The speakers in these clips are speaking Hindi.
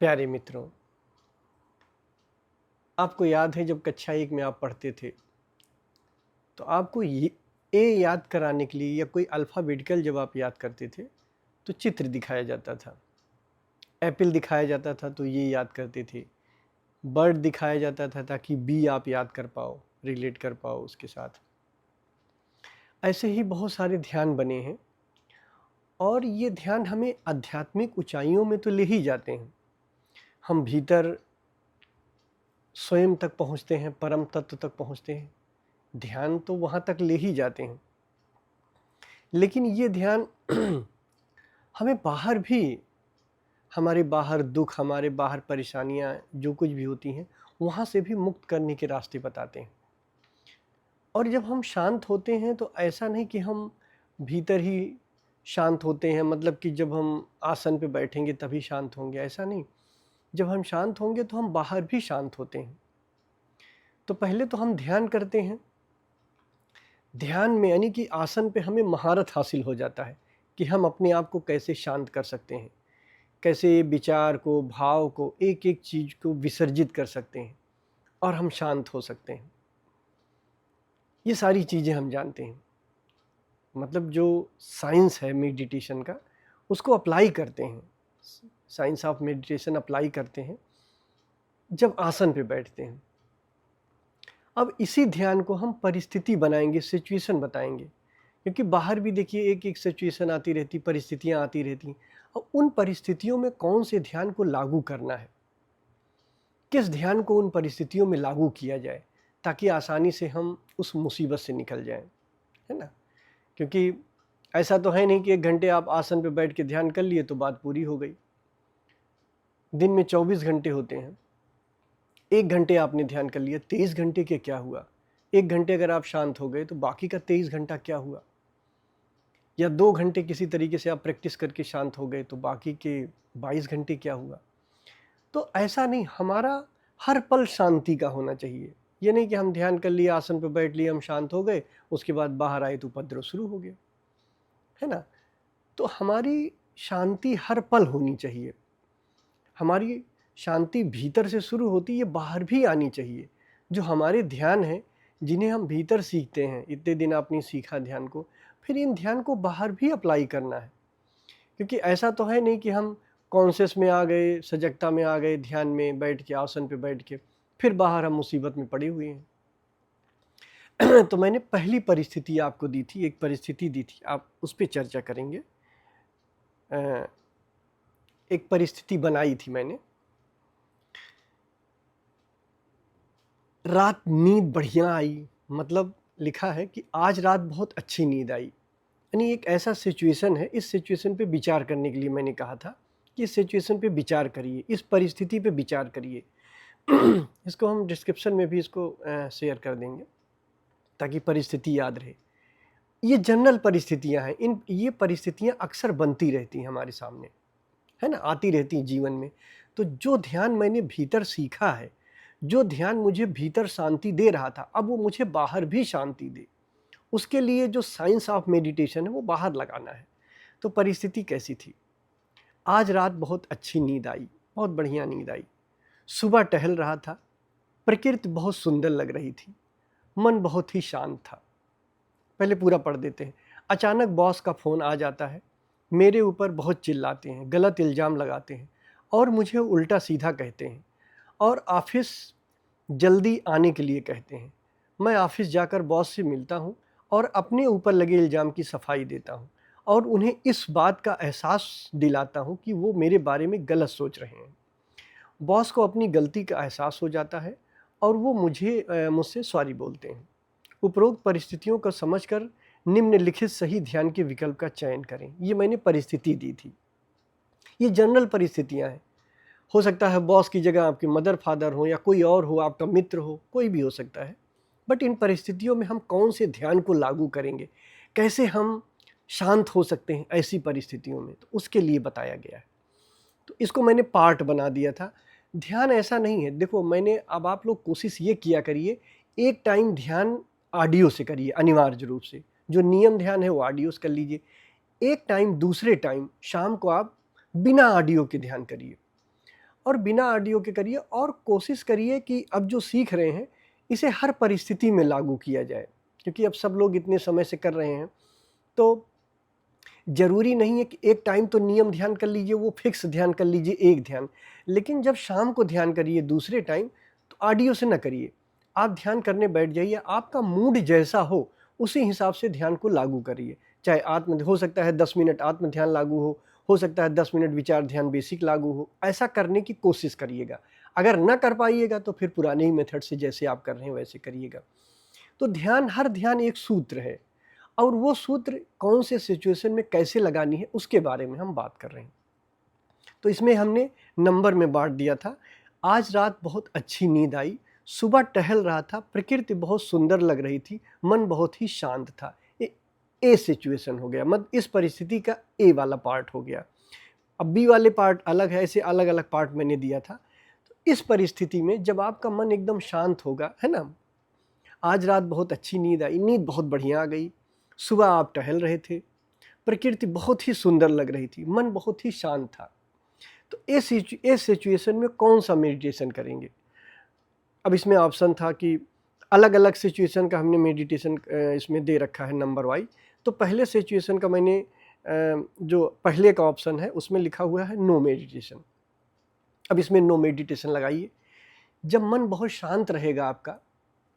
प्यारे मित्रों, आपको याद है जब कक्षा 1 में आप पढ़ते थे तो आपको ये ए याद कराने के लिए या कोई अल्फ़ाबेटिकल जब आप याद करते थे तो चित्र दिखाया जाता था। एप्पल दिखाया जाता था तो ये याद करते थे। बर्ड दिखाया जाता था ताकि बी आप याद कर पाओ, रिलेट कर पाओ उसके साथ। ऐसे ही बहुत सारे ध्यान बने हैं और ये ध्यान हमें आध्यात्मिक ऊंचाइयों में तो ले ही जाते हैं। हम भीतर स्वयं तक पहुँचते हैं, परम तत्व तक पहुँचते हैं। ध्यान तो वहाँ तक ले ही जाते हैं, लेकिन ये ध्यान हमें बाहर भी, हमारे बाहर दुख, हमारे बाहर परेशानियाँ जो कुछ भी होती हैं, वहाँ से भी मुक्त करने के रास्ते बताते हैं। और जब हम शांत होते हैं तो ऐसा नहीं कि हम भीतर ही शांत होते हैं, मतलब कि जब हम आसन पे बैठेंगे तभी शांत होंगे, ऐसा नहीं। जब हम शांत होंगे तो हम बाहर भी शांत होते हैं। तो पहले तो हम ध्यान करते हैं। ध्यान में यानी कि आसन पे हमें महारत हासिल हो जाता है कि हम अपने आप को कैसे शांत कर सकते हैं, कैसे विचार को, भाव को, एक एक चीज़ को विसर्जित कर सकते हैं और हम शांत हो सकते हैं। ये सारी चीज़ें हम जानते हैं। मतलब जो साइंस है मेडिटेशन का, उसको अप्लाई करते हैं। साइंस ऑफ मेडिटेशन अप्लाई करते हैं जब आसन पे बैठते हैं। अब इसी ध्यान को हम परिस्थिति बनाएंगे, सिचुएशन बताएंगे, क्योंकि बाहर भी देखिए एक एक सिचुएशन आती रहती, परिस्थितियां आती रहती। और उन परिस्थितियों में कौन से ध्यान को लागू करना है, किस ध्यान को उन परिस्थितियों में लागू किया जाए ताकि आसानी से हम उस मुसीबत से निकल जाएं, है ना। क्योंकि ऐसा तो है नहीं कि 1 घंटे आप आसन पे बैठ के ध्यान कर लिए तो बात पूरी हो गई। दिन में 24 घंटे होते हैं। 1 घंटे आपने ध्यान कर लिया, 23 घंटे के क्या हुआ? 1 घंटे अगर आप शांत हो गए तो बाकी का 23 घंटा क्या हुआ? या 2 घंटे किसी तरीके से आप प्रैक्टिस करके शांत हो गए तो बाकी के 22 घंटे क्या हुआ? तो ऐसा नहीं, हमारा हर पल शांति का होना चाहिए। ये नहीं कि हम ध्यान कर लिए, आसन पे बैठ लिए, हम शांत हो गए, उसके बाद बाहर आए तो उपद्रव शुरू हो गया, है ना। तो हमारी शांति हर पल होनी चाहिए। हमारी शांति भीतर से शुरू होती है, बाहर भी आनी चाहिए। जो हमारे ध्यान हैं, जिन्हें हम भीतर सीखते हैं, इतने दिन आपने सीखा ध्यान को, फिर इन ध्यान को बाहर भी अप्लाई करना है। क्योंकि ऐसा तो है नहीं कि हम कॉन्शियस में आ गए, सजगता में आ गए, ध्यान में बैठ के, आसन पे बैठ के, फिर बाहर हम मुसीबत में पड़े हुए हैं। तो मैंने पहली परिस्थिति आपको दी थी, एक परिस्थिति दी थी, आप उस पर चर्चा करेंगे। एक परिस्थिति बनाई थी मैंने। रात नींद बढ़िया आई, मतलब लिखा है कि आज रात बहुत अच्छी नींद आई। यानी एक ऐसा सिचुएशन है, इस सिचुएशन पे विचार करने के लिए मैंने कहा था कि इस सिचुएशन पे विचार करिए, इस परिस्थिति पे विचार करिए। इसको हम डिस्क्रिप्शन में भी इसको शेयर कर देंगे ताकि परिस्थिति याद रहे। ये जनरल परिस्थितियां हैं, ये परिस्थितियां अक्सर बनती रहती हैं हमारे सामने, है ना, आती रहती हैं जीवन में। तो जो ध्यान मैंने भीतर सीखा है, जो ध्यान मुझे भीतर शांति दे रहा था, अब वो मुझे बाहर भी शांति दे, उसके लिए जो साइंस ऑफ मेडिटेशन है वो बाहर लगाना है। तो परिस्थिति कैसी थी? आज रात बहुत अच्छी नींद आई, बहुत बढ़िया नींद आई। सुबह टहल रहा था, प्रकृति बहुत सुंदर लग रही थी, मन बहुत ही शांत था। पहले पूरा पढ़ देते हैं। अचानक बॉस का फ़ोन आ जाता है, मेरे ऊपर बहुत चिल्लाते हैं, गलत इल्ज़ाम लगाते हैं और मुझे उल्टा सीधा कहते हैं और ऑफिस जल्दी आने के लिए कहते हैं। मैं ऑफिस जाकर बॉस से मिलता हूँ और अपने ऊपर लगे इल्ज़ाम की सफाई देता हूँ और उन्हें इस बात का एहसास दिलाता हूँ कि वो मेरे बारे में गलत सोच रहे हैं। बॉस को अपनी गलती का एहसास हो जाता है और वो मुझसे सॉरी बोलते हैं। उपरोक्त परिस्थितियों को समझकर निम्नलिखित सही ध्यान के विकल्प का चयन करें। ये मैंने परिस्थिति दी थी। ये जनरल परिस्थितियां हैं। हो सकता है बॉस की जगह आपके मदर फादर हो या कोई और हो, आपका मित्र हो, कोई भी हो सकता है। बट इन परिस्थितियों में हम कौन से ध्यान को लागू करेंगे, कैसे हम शांत हो सकते हैं ऐसी परिस्थितियों में, तो उसके लिए बताया गया है। तो इसको मैंने पार्ट बना दिया था। ध्यान ऐसा नहीं है, देखो मैंने, अब आप लोग कोशिश ये किया करिए, एक टाइम ध्यान ऑडियो से करिए अनिवार्य रूप से। जो नियम ध्यान है वो ऑडियो से कर लीजिए। एक टाइम, दूसरे टाइम शाम को आप बिना ऑडियो के ध्यान करिए। और बिना ऑडियो के करिए, और कोशिश करिए कि अब जो सीख रहे हैं इसे हर परिस्थिति में लागू किया जाए, क्योंकि अब सब लोग इतने समय से कर रहे हैं तो ज़रूरी नहीं है कि एक टाइम तो नियम ध्यान कर लीजिए, वो फिक्स ध्यान कर लीजिए एक ध्यान, लेकिन जब शाम को ध्यान करिए दूसरे टाइम तो ऑडियो से ना करिए, आप ध्यान करने बैठ जाइए, आपका मूड जैसा हो उसी हिसाब से ध्यान को लागू करिए। चाहे आत्म हो सकता है 10 मिनट आत्म ध्यान लागू हो सकता है 10 मिनट विचार ध्यान बेसिक लागू हो, ऐसा करने की कोशिश करिएगा। अगर ना कर पाइएगा तो फिर पुराने ही मेथड से जैसे आप कर रहे हैं वैसे करिएगा। तो ध्यान, हर ध्यान एक सूत्र है, और वो सूत्र कौन से सिचुएशन में कैसे लगानी है उसके बारे में हम बात कर रहे हैं। तो इसमें हमने नंबर में बांट दिया था। आज रात बहुत अच्छी नींद आई, सुबह टहल रहा था, प्रकृति बहुत सुंदर लग रही थी, मन बहुत ही शांत था। ए सिचुएशन हो गया, मतलब इस परिस्थिति का ए वाला पार्ट हो गया। अब बी वाले पार्ट अलग है, ऐसे अलग अलग पार्ट मैंने दिया था। तो इस परिस्थिति में जब आपका मन एकदम शांत होगा, है ना, आज रात बहुत अच्छी नींद आई, नींद बहुत बढ़िया आ गई, सुबह आप टहल रहे थे, प्रकृति बहुत ही सुंदर लग रही थी, मन बहुत ही शांत था। तो इस सिचुएशन में कौन सा मेडिटेशन करेंगे? अब इसमें ऑप्शन था कि अलग अलग सिचुएशन का हमने मेडिटेशन इसमें दे रखा है नंबर वाइज। तो पहले सिचुएशन का मैंने जो पहले का ऑप्शन है उसमें लिखा हुआ है नो मेडिटेशन। अब इसमें नो मेडिटेशन लगाइए। जब मन बहुत शांत रहेगा आपका,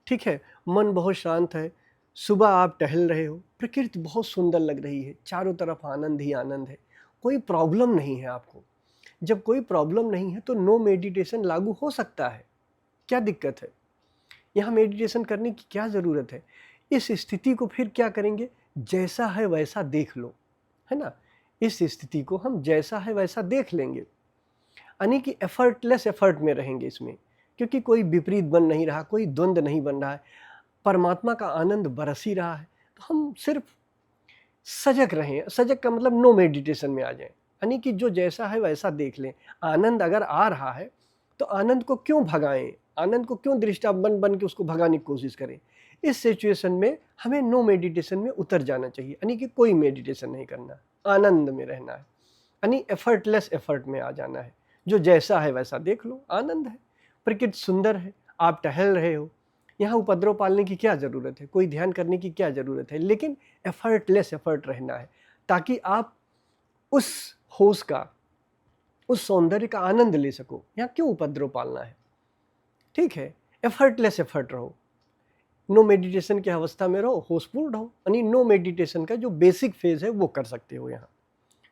ठीक है, मन बहुत शांत है, सुबह आप टहल रहे हो, प्रकृति बहुत सुंदर लग रही है, चारों तरफ आनंद ही आनंद है, कोई प्रॉब्लम नहीं है आपको। जब कोई प्रॉब्लम नहीं है तो नो मेडिटेशन लागू हो सकता है, क्या दिक्कत है? यहाँ मेडिटेशन करने की क्या ज़रूरत है? इस स्थिति को फिर क्या करेंगे, जैसा है वैसा देख लो, है ना। इस स्थिति को हम जैसा है वैसा देख लेंगे, यानी कि एफर्टलेस एफर्ट में रहेंगे इसमें, क्योंकि कोई विपरीत बन नहीं रहा, कोई द्वंद्व नहीं बन रहा है, परमात्मा का आनंद बरस ही रहा है। तो हम सिर्फ सजग रहें, सजग का मतलब नो मेडिटेशन में आ जाएं, यानी कि जो जैसा है वैसा देख लें। आनंद अगर आ रहा है तो आनंद को क्यों भगाएं, आनंद को क्यों दृष्टा बन के उसको भगाने की कोशिश करें। इस सिचुएशन में हमें नो मेडिटेशन में उतर जाना चाहिए, यानी कि कोई मेडिटेशन नहीं करना, आनंद में रहना है, यानी एफर्टलेस एफर्ट में आ जाना है। जो जैसा है वैसा देख लो, आनंद है, प्रकृति सुंदर है, आप टहल रहे हो, यहाँ उपद्रव पालने की क्या ज़रूरत है, कोई ध्यान करने की क्या ज़रूरत है, लेकिन एफर्टलेस एफर्ट रहना है ताकि आप उस होश का, उस सौंदर्य का आनंद ले सको। यहाँ क्यों उपद्रव पालना है, ठीक है, एफर्टलेस एफर्ट रहो, नो मेडिटेशन की अवस्था में रहो, होशपूर्ण रहो, यानी नो मेडिटेशन का जो बेसिक फेज है वो कर सकते हो यहाँ,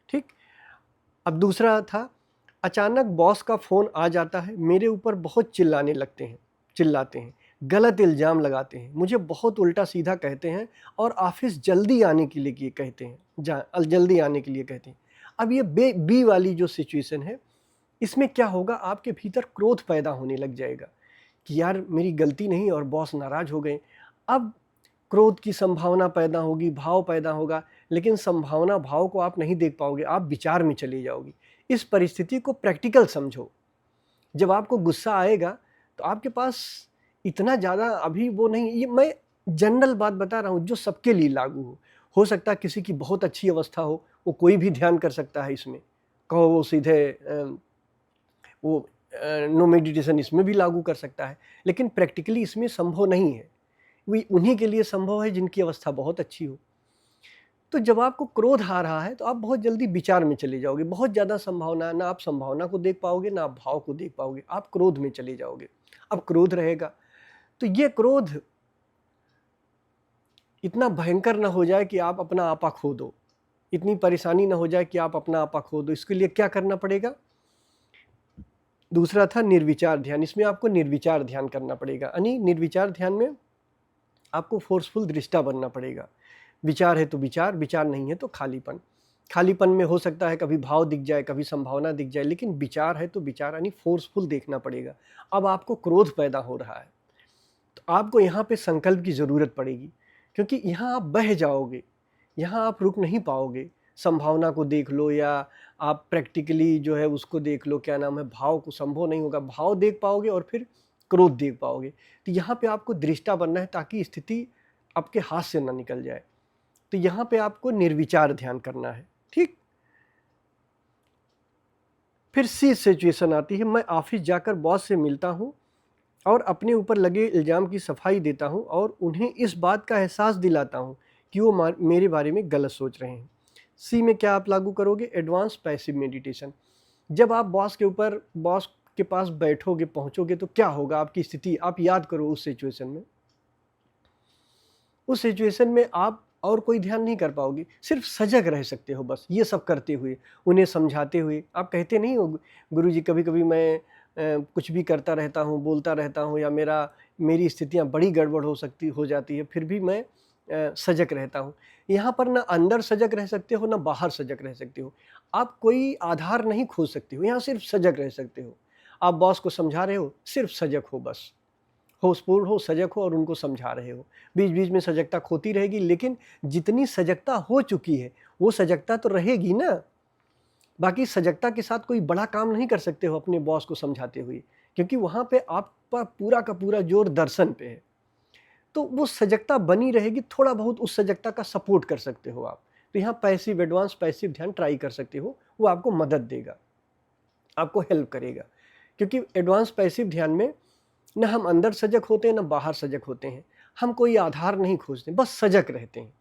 ठीक। अब दूसरा था, अचानक बॉस का फ़ोन आ जाता है, मेरे ऊपर बहुत चिल्लाते हैं, गलत इल्ज़ाम लगाते हैं, मुझे बहुत उल्टा सीधा कहते हैं और ऑफिस जल्दी आने के लिए कहते हैं। अब ये बी वाली जो सिचुएशन है, इसमें क्या होगा, आपके भीतर क्रोध पैदा होने लग जाएगा कि यार मेरी गलती नहीं और बॉस नाराज़ हो गए। अब क्रोध की संभावना पैदा होगी, भाव पैदा होगा, लेकिन संभावना भाव को आप नहीं देख पाओगे, आप विचार में चले जाओगे। इस परिस्थिति को प्रैक्टिकल समझो। जब आपको गुस्सा आएगा तो आपके पास इतना ज़्यादा अभी वो नहीं, ये मैं जनरल बात बता रहा हूँ जो सबके लिए लागू हो सकता है किसी की बहुत अच्छी अवस्था हो, वो कोई भी ध्यान कर सकता है इसमें, कहो वो सीधे वो नो मेडिटेशन इसमें भी लागू कर सकता है, लेकिन प्रैक्टिकली इसमें संभव नहीं है। वही उन्हीं के लिए संभव है जिनकी अवस्था बहुत अच्छी हो। तो जब आपको क्रोध आ रहा है तो आप बहुत जल्दी विचार में चले जाओगे, बहुत ज़्यादा संभावना, ना आप संभावना को देख पाओगे ना आप भाव को देख पाओगे, आप क्रोध में चले जाओगे। अब क्रोध रहेगा तो ये क्रोध इतना भयंकर ना हो जाए कि आप अपना आपा खो दो, इतनी परेशानी ना हो जाए कि आप अपना आपा खो दो। इसके लिए क्या करना पड़ेगा, दूसरा था निर्विचार ध्यान। इसमें आपको निर्विचार ध्यान करना पड़ेगा, यानी निर्विचार ध्यान में आपको फोर्सफुल दृष्टा बनना पड़ेगा। विचार है तो विचार, विचार नहीं है तो खालीपन। खालीपन में हो सकता है कभी भाव दिख जाए, कभी संभावना दिख जाए, लेकिन विचार है तो विचार, यानी फोर्सफुल देखना पड़ेगा। अब आपको क्रोध पैदा हो रहा है तो आपको यहाँ पे संकल्प की ज़रूरत पड़ेगी, क्योंकि यहाँ आप बह जाओगे, यहाँ आप रुक नहीं पाओगे। संभावना को देख लो या आप प्रैक्टिकली जो है उसको देख लो, क्या नाम है, भाव को संभव नहीं होगा, भाव देख पाओगे और फिर क्रोध देख पाओगे। तो यहाँ पे आपको दृष्टा बनना है ताकि स्थिति आपके हाथ से ना निकल जाए। तो यहाँ पे आपको निर्विचार ध्यान करना है, ठीक। फिर सी सिचुएशन आती है, मैं ऑफिस जाकर बॉस से मिलता हूँ और अपने ऊपर लगे इल्ज़ाम की सफाई देता हूँ और उन्हें इस बात का एहसास दिलाता हूँ कि वो मेरे बारे में गलत सोच रहे हैं। सी में क्या आप लागू करोगे? Advance passive meditation. जब आप बॉस के पास बैठोगे, पहुँचोगे तो क्या होगा आपकी स्थिति? आप याद करो उस सिचुएशन में। उस सिचुएशन में आप और कोई ध्यान नहीं कर पाओगे, सिर्फ सजग रह सकते हो बस ये सब करते हुए, उन्हें समझाते हुए। आप कहते नहीं हो गुरुजी कभी-कभी मैं कुछ भी करता रहता हूँ, बोलता रहता हूँ या मेरी स्थितियाँ बड़ी गड़बड़ हो जाती है, फिर भी मैं सजग रहता हूँ। यहाँ पर ना अंदर सजग रह सकते हो, ना बाहर सजग रह सकते हो। आप कोई आधार नहीं खोज सकते हो, यहाँ सिर्फ सजग रह सकते हो। आप बॉस को समझा रहे हो, सिर्फ सजग हो बस। होशपूर्ण हो, सजग हो और उनको समझा रहे हो। बीच-बीच में सजगता खोती रहेगी, लेकिन जितनी सजगता हो चुकी है, वो सजगता तो रहेगी ना। बाकी सजगता के साथ कोई बड़ा काम नहीं कर सकते हो अपने बॉस को समझाते हुए, क्योंकि वहाँ पे आपका पूरा का पूरा जोर दर्शन पे है। तो वो सजगता बनी रहेगी, थोड़ा बहुत उस सजगता का सपोर्ट कर सकते हो आप। तो यहाँ पैसिव, एडवांस पैसिव ध्यान ट्राई कर सकते हो, वो आपको मदद देगा, आपको हेल्प करेगा। क्योंकि एडवांस पैसिव ध्यान में न हम अंदर सजग होते हैं, न बाहर सजग होते हैं। हम कोई आधार नहीं खोजते, बस सजग रहते हैं।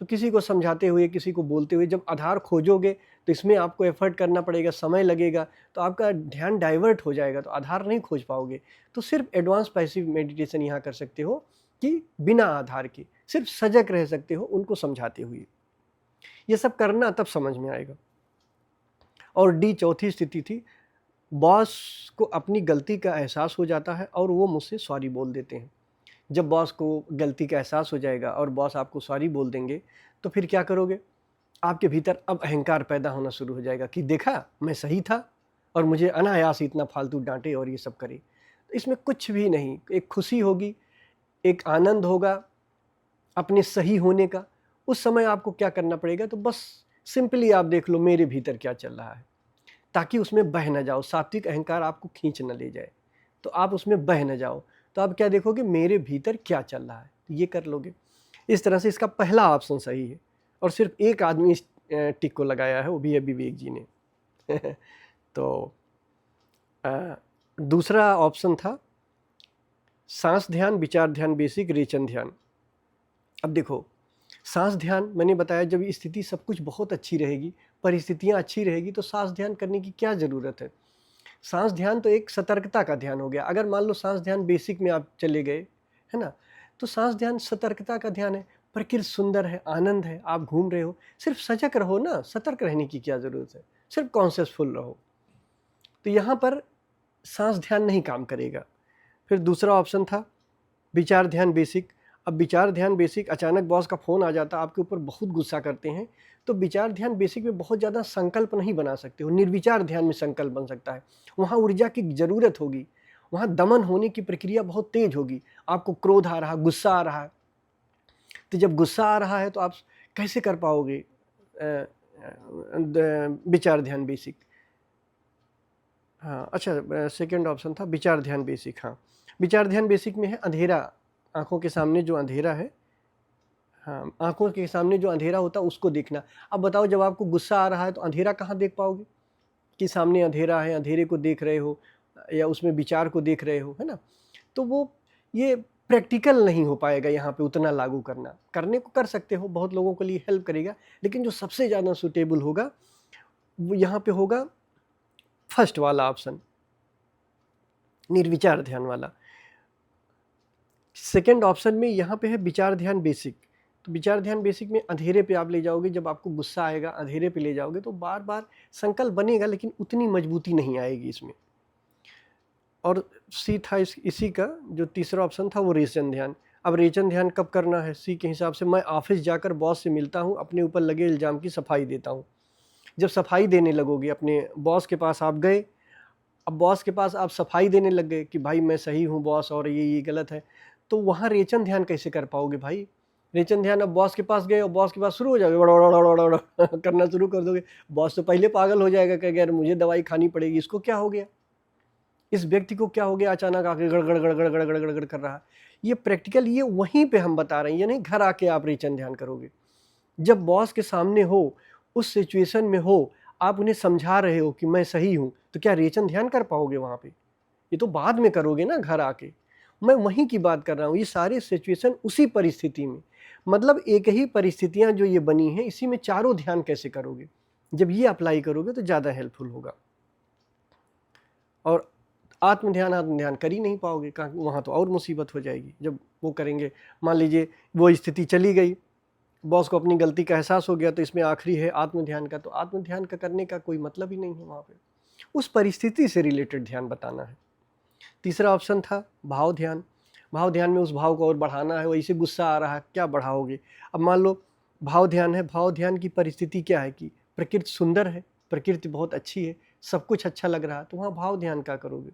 तो किसी को समझाते हुए, किसी को बोलते हुए जब आधार खोजोगे तो इसमें आपको एफर्ट करना पड़ेगा, समय लगेगा, तो आपका ध्यान डाइवर्ट हो जाएगा, तो आधार नहीं खोज पाओगे। तो सिर्फ एडवांस पैसिव मेडिटेशन यहाँ कर सकते हो कि बिना आधार के सिर्फ सजग रह सकते हो उनको समझाते हुए। ये सब करना तब समझ में आएगा। और डी चौथी स्थिति थी, बॉस को अपनी गलती का एहसास हो जाता है और वो मुझसे सॉरी बोल देते हैं। जब बॉस को गलती का एहसास हो जाएगा और बॉस आपको सॉरी बोल देंगे, तो फिर क्या करोगे? आपके भीतर अब अहंकार पैदा होना शुरू हो जाएगा कि देखा मैं सही था और मुझे अनायास इतना फालतू डांटे और ये सब करे। तो इसमें कुछ भी नहीं, एक खुशी होगी, एक आनंद होगा अपने सही होने का। उस समय आपको क्या करना पड़ेगा? तो बस सिंपली आप देख लो मेरे भीतर क्या चल रहा है, ताकि उसमें बह न जाओ, सात्विक अहंकार आपको खींच न ले जाए, तो आप उसमें बह न जाओ। तो आप क्या देखोगे? मेरे भीतर क्या चल रहा है, ये कर लोगे। इस तरह से इसका पहला ऑप्शन सही है और सिर्फ एक आदमी इस टिक को लगाया है, वो भी है विवेक जी ने। तो दूसरा ऑप्शन था सांस ध्यान, विचार ध्यान बेसिक, रेचन ध्यान। अब देखो, सांस ध्यान मैंने बताया जब स्थिति सब कुछ बहुत अच्छी रहेगी, परिस्थितियाँ अच्छी रहेगी, तो सांस ध्यान करने की क्या ज़रूरत है? सांस ध्यान तो एक सतर्कता का ध्यान हो गया। अगर मान लो सांस ध्यान बेसिक में आप चले गए, है ना? तो सांस ध्यान सतर्कता का ध्यान है। प्रकृति सुंदर है, आनंद है, आप घूम रहे हो, सिर्फ सजग रहो ना, सतर्क रहने की क्या ज़रूरत है? सिर्फ कॉन्शियसफुल रहो। तो यहाँ पर सांस ध्यान नहीं काम करेगा। फिर दूसरा ऑप्शन था विचार ध्यान बेसिक। अब विचार ध्यान बेसिक, अचानक बॉस का फ़ोन आ जाता, आपके ऊपर बहुत गुस्सा करते हैं, तो विचार ध्यान बेसिक में बहुत ज़्यादा संकल्प नहीं बना सकते हो। निर्विचार ध्यान में संकल्प बन सकता है। वहाँ ऊर्जा की ज़रूरत होगी, वहाँ दमन होने की प्रक्रिया बहुत तेज होगी। आपको क्रोध आ रहा, गुस्सा आ रहा है, तो जब गुस्सा आ रहा है तो आप कैसे कर पाओगे विचार ध्यान बेसिक? हाँ, अच्छा, सेकंड ऑप्शन था विचार ध्यान बेसिक। हाँ, विचार ध्यान बेसिक में है अंधेरा, आँखों के सामने जो अंधेरा है, हाँ, आँखों के सामने जो अंधेरा होता है उसको देखना। अब बताओ जब आपको गुस्सा आ रहा है तो अंधेरा कहाँ देख पाओगे? कि सामने अंधेरा है, अंधेरे को देख रहे हो या उसमें विचार को देख रहे हो, है ना? तो वो ये प्रैक्टिकल नहीं हो पाएगा यहाँ पे उतना लागू करना। करने को कर सकते हो, बहुत लोगों के लिए हेल्प करेगा, लेकिन जो सबसे ज़्यादा सूटेबल होगा वो यहाँ पे होगा फर्स्ट वाला ऑप्शन, निर्विचार ध्यान वाला। सेकंड ऑप्शन में यहाँ पे है विचार ध्यान बेसिक। तो विचार ध्यान बेसिक में अंधेरे पे आप ले जाओगे, जब आपको गुस्सा आएगा अंधेरे पे ले जाओगे तो बार बार संकल्प बनेगा, लेकिन उतनी मजबूती नहीं आएगी इसमें। और सी था इसी का जो तीसरा ऑप्शन था वो रेचन ध्यान। अब रेचन ध्यान कब करना है? सी के हिसाब से मैं ऑफिस जाकर बॉस से मिलता हूँ, अपने ऊपर लगे इल्ज़ाम की सफाई देता हूँ। जब सफाई देने लगोगे, अपने बॉस के पास आप गए, अब बॉस के पास आप सफाई देने लग गए कि भाई मैं सही हूँ बॉस और ये गलत है, तो वहाँ रेचन ध्यान कैसे कर पाओगे भाई? रेचन ध्यान, अब बॉस के पास गए और बॉस के पास शुरू हो जाओगे बड़ा करना शुरू कर दोगे। बॉस तो पहले पागल हो जाएगा, कहेगा यार मुझे दवाई खानी पड़ेगी, इसको क्या हो गया, इस व्यक्ति को क्या हो गया, अचानक आके गड़गड़ गड़गड़ गड़गड़ गड़गड़ कर रहा है। ये प्रैक्टिकल, ये वहीं पे हम बता रहे हैं, ये नहीं घर आके आप रेचन ध्यान करोगे। जब बॉस के सामने हो, उस सिचुएशन में हो, आप उन्हें समझा रहे हो कि मैं सही हूँ, तो क्या रेचन ध्यान कर पाओगे वहाँ पे? ये तो बाद में करोगे ना घर आके। मैं वहीं की बात कर रहा हूँ, ये सारे सिचुएशन उसी परिस्थिति में, मतलब एक ही परिस्थितियाँ जो ये बनी हैं, इसी में चारों ध्यान कैसे करोगे? जब ये अप्लाई करोगे तो ज़्यादा हेल्पफुल होगा। और आत्म ध्यान कर ही नहीं पाओगे, कहाँ वहाँ तो और मुसीबत हो जाएगी जब वो करेंगे। मान लीजिए वो स्थिति चली गई, बॉस को अपनी गलती का एहसास हो गया, तो इसमें आखिरी है आत्म ध्यान का, तो आत्म ध्यान का करने का कोई मतलब ही नहीं है वहाँ पे। उस परिस्थिति से रिलेटेड ध्यान बताना है। तीसरा ऑप्शन था भाव ध्यान। भाव ध्यान में उस भाव को और बढ़ाना है, वैसे गुस्सा आ रहा है, क्या बढ़ाओगे? अब मान लो भाव ध्यान है, भाव ध्यान की परिस्थिति क्या है कि प्रकृति सुंदर है, प्रकृति बहुत अच्छी है, सब कुछ अच्छा लग रहा है, तो वहाँ भाव ध्यान क्या करोगे?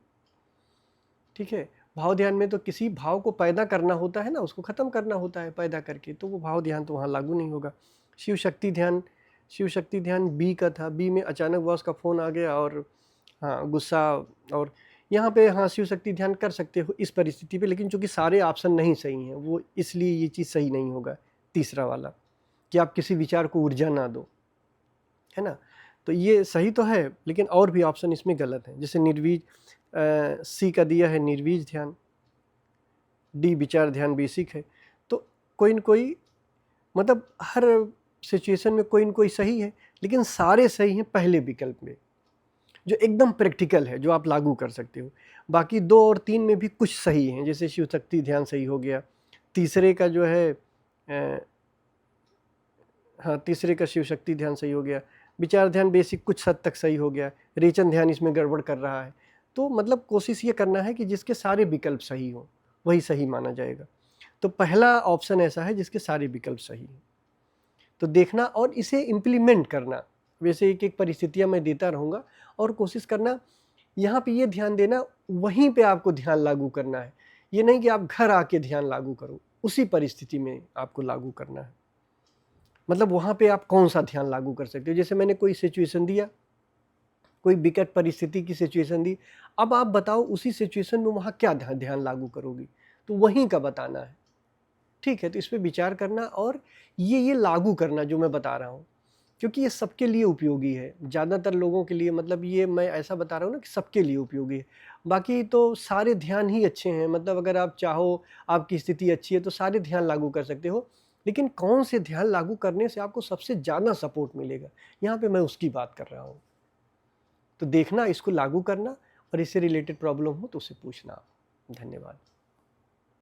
ठीक है, भाव ध्यान में तो किसी भाव को पैदा करना होता है ना, उसको ख़त्म करना होता है पैदा करके, तो वो भाव ध्यान तो वहाँ लागू नहीं होगा। शिव शक्ति ध्यान, शिव शक्ति ध्यान बी का था। बी में अचानक बॉस का फ़ोन आ गया और हाँ गुस्सा, और यहाँ पे हाँ शिव शक्ति ध्यान कर सकते हो इस परिस्थिति पे, लेकिन चूंकि सारे ऑप्शन नहीं सही हैं, वो इसलिए ये चीज़ सही नहीं होगा तीसरा वाला, कि आप किसी विचार को ऊर्जा ना दो, है ना। तो ये सही तो है, लेकिन और भी ऑप्शन इसमें गलत है। जैसे निर्वीज, सी का दिया है निर्वीज ध्यान, डी विचार ध्यान बेसिक है। तो कोई न कोई, मतलब हर सिचुएशन में कोई न कोई सही है, लेकिन सारे सही हैं पहले विकल्प में, जो एकदम प्रैक्टिकल है, जो आप लागू कर सकते हो। बाकी 2 और 3 में भी कुछ सही हैं, जैसे शिव शक्ति ध्यान सही हो गया, तीसरे का जो है हाँ तीसरे का शिव शक्ति ध्यान सही हो गया, विचार ध्यान बेसिक कुछ हद तक सही हो गया, रेचन ध्यान इसमें गड़बड़ कर रहा है। तो मतलब कोशिश ये करना है कि जिसके सारे विकल्प सही हो वही सही माना जाएगा। तो पहला ऑप्शन ऐसा है जिसके सारे विकल्प सही हैं। तो देखना और इसे इम्प्लीमेंट करना, वैसे एक एक परिस्थितियाँ मैं देता रहूँगा, और कोशिश करना यहाँ पे ये ध्यान देना, वहीं पे आपको ध्यान लागू करना है। ये नहीं कि आप घर आके ध्यान लागू करो, उसी परिस्थिति में आपको लागू करना है। मतलब वहाँ पे आप कौन सा ध्यान लागू कर सकते हो। जैसे मैंने कोई सिचुएशन दिया, कोई विकट परिस्थिति की सिचुएशन दी, अब आप बताओ उसी सिचुएशन में वहाँ क्या ध्यान लागू करोगी, तो वहीं का बताना है। ठीक है, तो इस पे विचार करना और ये लागू करना जो मैं बता रहा हूँ, क्योंकि ये सबके लिए उपयोगी है, ज़्यादातर लोगों के लिए, मतलब ये मैं ऐसा बता रहा हूँ ना कि सबके लिए उपयोगी है। बाकी तो सारे ध्यान ही अच्छे हैं, मतलब अगर आप चाहो, आपकी स्थिति अच्छी है तो सारे ध्यान लागू कर सकते हो, लेकिन कौन से ध्यान लागू करने से आपको सबसे ज़्यादा सपोर्ट मिलेगा, यहाँ पे मैं उसकी बात कर रहा हूँ। तो देखना, इसको लागू करना, और इससे रिलेटेड प्रॉब्लम हो तो उससे पूछना। धन्यवाद।